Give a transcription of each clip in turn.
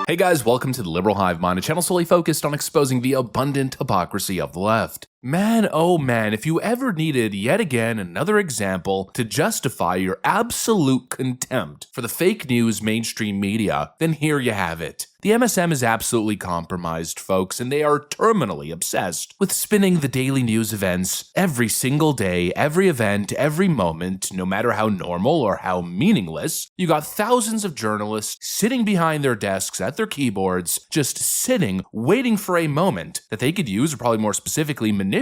Hey guys, welcome to the Liberal Hive Mind, a channel solely focused on exposing the abundant hypocrisy of the left. Man, oh man, if you ever needed yet again another example to justify your absolute contempt for the fake news mainstream media, then here you have it. The MSM is absolutely compromised, folks, and they are terminally obsessed with spinning the daily news events every single day, every event, every moment, no matter how normal or how meaningless. You got thousands of journalists sitting behind their desks at their keyboards, just sitting, waiting for a moment that they could use, or probably more specifically manipulate,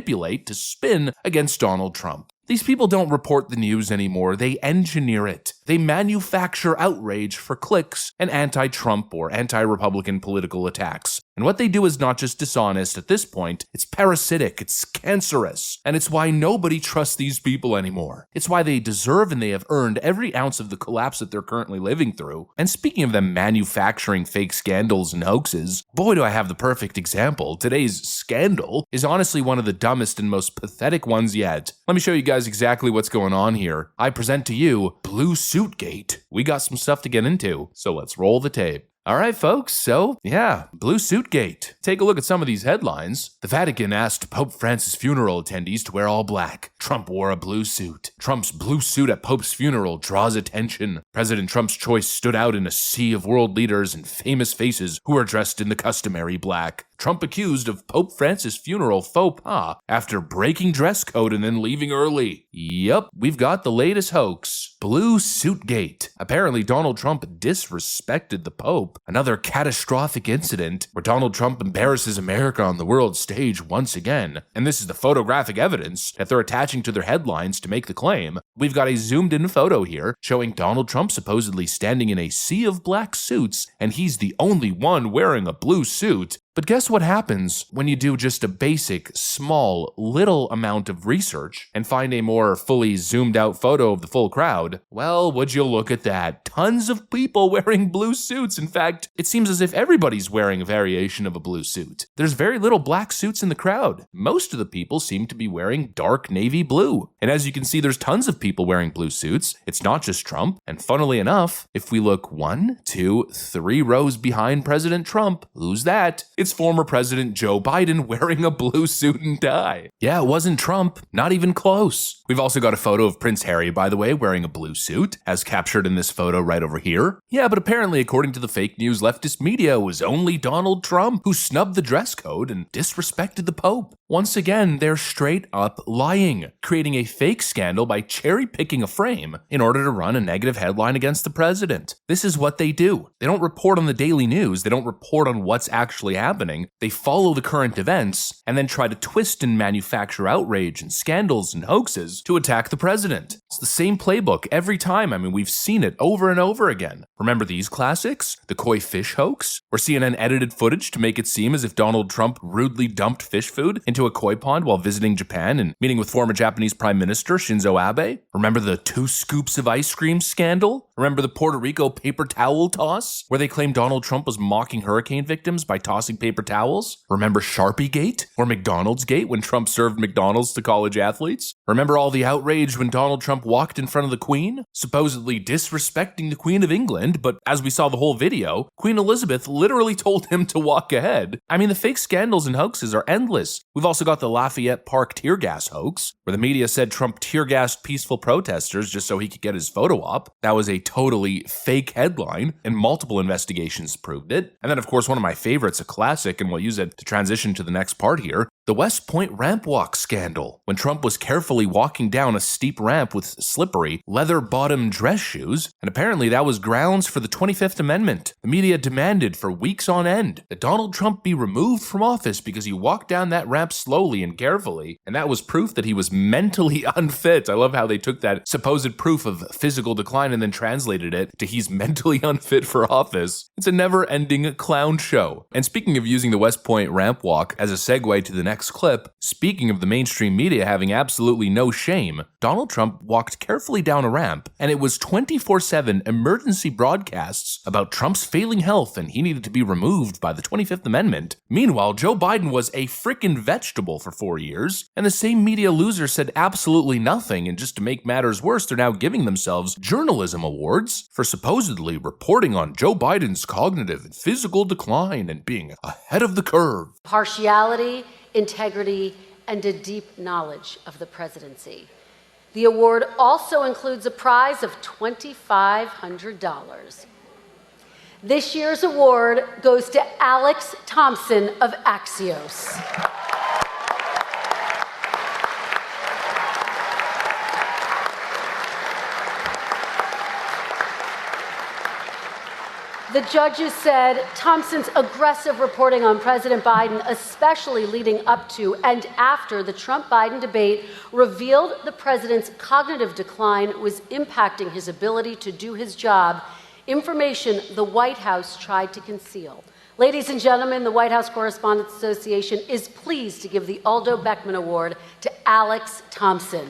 to spin against Donald Trump. These people don't report the news anymore, they engineer it. They manufacture outrage for clicks and anti-Trump or anti-Republican political attacks. And what they do is not just dishonest at this point, it's parasitic, it's cancerous. And it's why nobody trusts these people anymore. It's why they deserve and they have earned every ounce of the collapse that they're currently living through. And speaking of them manufacturing fake scandals and hoaxes, boy do I have the perfect example. Today's scandal is honestly one of the dumbest and most pathetic ones yet. Let me show you guys exactly what's going on here. I present to you Blue Suitgate. We got some stuff to get into, so let's roll the tape. Alright folks, so yeah, Blue Suitgate. Take a look at some of these headlines. The Vatican asked Pope Francis funeral attendees to wear all black. Trump wore a blue suit. Trump's blue suit at Pope's funeral draws attention. President Trump's choice stood out in a sea of world leaders and famous faces who are dressed in the customary black. Trump accused of Pope Francis' funeral faux pas after breaking dress code and then leaving early. Yup, we've got the latest hoax. Blue Suitgate. Apparently Donald Trump disrespected the Pope. Another catastrophic incident where Donald Trump embarrasses America on the world stage once again. And this is the photographic evidence that they're attaching to their headlines to make the claim. We've got a zoomed in photo here showing Donald Trump supposedly standing in a sea of black suits, and he's the only one wearing a blue suit. But guess what happens when you do just a basic, small, little amount of research and find a more fully zoomed out photo of the full crowd? Well, would you look at that? Tons of people wearing blue suits. In fact, it seems as if everybody's wearing a variation of a blue suit. There's very little black suits in the crowd. Most of the people seem to be wearing dark navy blue. And as you can see, there's tons of people wearing blue suits. It's not just Trump. And funnily enough, if we look 1, 2, 3 rows behind President Trump, who's that? It's former President Joe Biden wearing a blue suit and tie. Yeah, it wasn't Trump, not even close. We've also got a photo of Prince Harry, by the way, wearing a blue suit, as captured in this photo right over here. Yeah, but apparently, according to the fake news leftist media, it was only Donald Trump who snubbed the dress code and disrespected the Pope. Once again, they're straight up lying, creating a fake scandal by cherry-picking a frame in order to run a negative headline against the president. This is what they do. They don't report on the daily news, they don't report on what's actually happening. They follow the current events and then try to twist and manufacture outrage and scandals and hoaxes to attack the president. It's the same playbook every time. I mean, we've seen it over and over again. Remember these classics? The koi fish hoax, where CNN edited footage to make it seem as if Donald Trump rudely dumped fish food into a koi pond while visiting Japan and meeting with former Japanese Prime Minister Shinzo Abe? Remember the 2 scoops of ice cream scandal? Remember the Puerto Rico paper towel toss, where they claimed Donald Trump was mocking hurricane victims by tossing paper towels? Remember Sharpie Gate or McDonald's Gate when Trump served McDonald's to college athletes? Remember all the outrage when Donald Trump walked in front of the Queen, supposedly disrespecting the Queen of England, but as we saw the whole video, Queen Elizabeth literally told him to walk ahead. I mean, the fake scandals and hoaxes are endless. We've also got the Lafayette Park tear gas hoax, where the media said Trump tear-gassed peaceful protesters just so he could get his photo op. That was a totally fake headline, and multiple investigations proved it. And then, of course, one of my favorites, a classic, and we'll use it to transition to the next part here, the West Point ramp walk scandal, when Trump was carefully walking down a steep ramp with slippery, leather-bottom dress shoes, and apparently that was grounds for the 25th Amendment. The media demanded for weeks on end that Donald Trump be removed from office because he walked down that ramp slowly and carefully, and that was proof that he was mentally unfit. I love how they took that supposed proof of physical decline and then translated it to he's mentally unfit for office. It's a never-ending clown show. And speaking of using the West Point ramp walk as a segue to the next clip, speaking of the mainstream media having absolutely no shame, Donald Trump walked carefully down a ramp, and it was 24/7 emergency broadcasts about Trump's failing health and he needed to be removed by the 25th Amendment. Meanwhile, Joe Biden was a frickin' vegetable for 4 years, and the same media loser said absolutely nothing, and just to make matters worse, they're now giving themselves journalism awards for supposedly reporting on Joe Biden's cognitive and physical decline and being ahead of the curve. Partiality, integrity, and a deep knowledge of the presidency. The award also includes a prize of $2,500. This year's award goes to Alex Thompson of Axios. The judges said Thompson's aggressive reporting on President Biden, especially leading up to and after the Trump-Biden debate, revealed the president's cognitive decline was impacting his ability to do his job, information the White House tried to conceal. Ladies and gentlemen, the White House Correspondents Association is pleased to give the Aldo Beckman Award to Alex Thompson.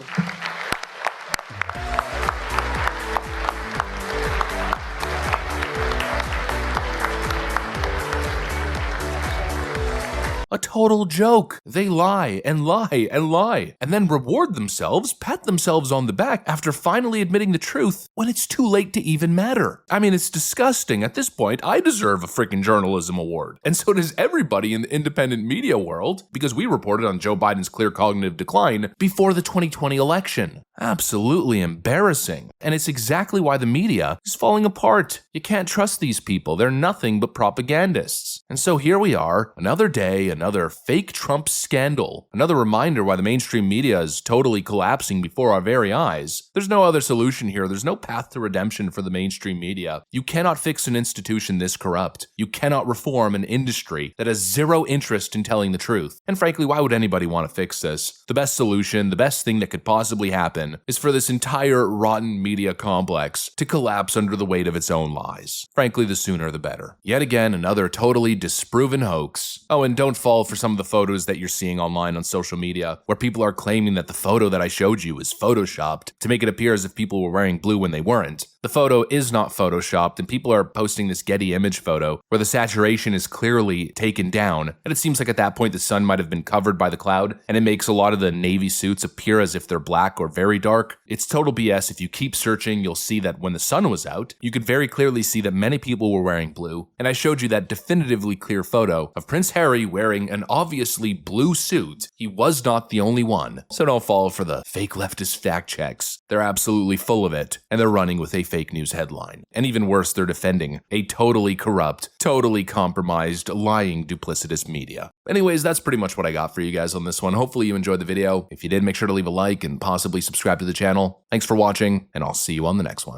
A total joke. They lie and lie and lie, and then reward themselves, pat themselves on the back after finally admitting the truth when it's too late to even matter. I mean, it's disgusting. At this point, I deserve a freaking journalism award. And so does everybody in the independent media world, because we reported on Joe Biden's clear cognitive decline before the 2020 election. Absolutely embarrassing. And it's exactly why the media is falling apart. You can't trust these people. They're nothing but propagandists. And so here we are, another day, another fake Trump scandal, another reminder why the mainstream media is totally collapsing before our very eyes. There's no other solution here. There's no path to redemption for the mainstream media. You cannot fix an institution this corrupt. You cannot reform an industry that has zero interest in telling the truth. And frankly, why would anybody want to fix this? The best solution, the best thing that could possibly happen is for this entire rotten media complex to collapse under the weight of its own lies. Frankly, the sooner the better. Yet again, another totally disproven hoax. Oh, and don't fall for some of the photos that you're seeing online on social media, where people are claiming that the photo that I showed you is photoshopped to make it appear as if people were wearing blue when they weren't. The photo is not photoshopped, and people are posting this Getty image photo where the saturation is clearly taken down, and it seems like at that point the sun might have been covered by the cloud, and it makes a lot of the navy suits appear as if they're black or very dark. It's total BS. If you keep searching, you'll see that when the sun was out, you could very clearly see that many people were wearing blue, and I showed you that definitively clear photo of Prince Harry wearing an obviously blue suit. He was not the only one, so don't fall for the fake leftist fact checks. They're absolutely full of it, and they're running with a fake news headline. And even worse, they're defending a totally corrupt, totally compromised, lying, duplicitous media. Anyways, that's pretty much what I got for you guys on this one. Hopefully you enjoyed the video. If you did, make sure to leave a like and possibly subscribe to the channel. Thanks for watching, and I'll see you on the next one.